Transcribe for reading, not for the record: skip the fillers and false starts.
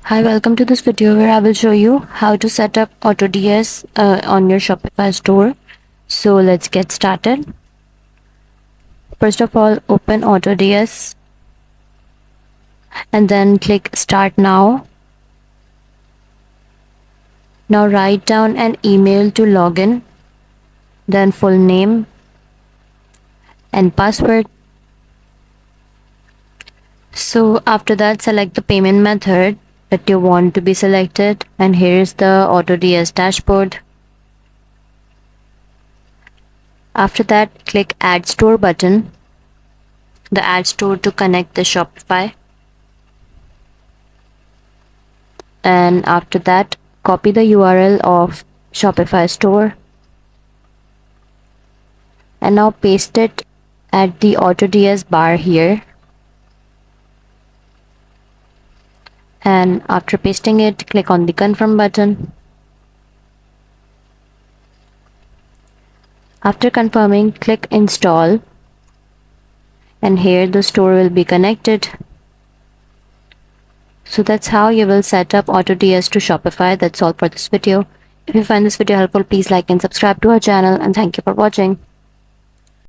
Hi, welcome to this video where I will show you how to set up AutoDS on your Shopify store. So let's get started. First of all, open AutoDS and then click Start Now. Now write down an email to login, then full name and password. So after that, select the payment method that you want to be selected, and here is the AutoDS dashboard. After that, click Add Store button, the Add Store to connect the Shopify. And after that, copy the URL of Shopify store and now paste it at the AutoDS bar here. And after pasting it, click on the confirm button. After confirming, click install, and here the store will be connected. So that's how you will set up AutoDS to Shopify. That's all for this video. If you find this video helpful, please like and subscribe to our channel, and thank you for watching.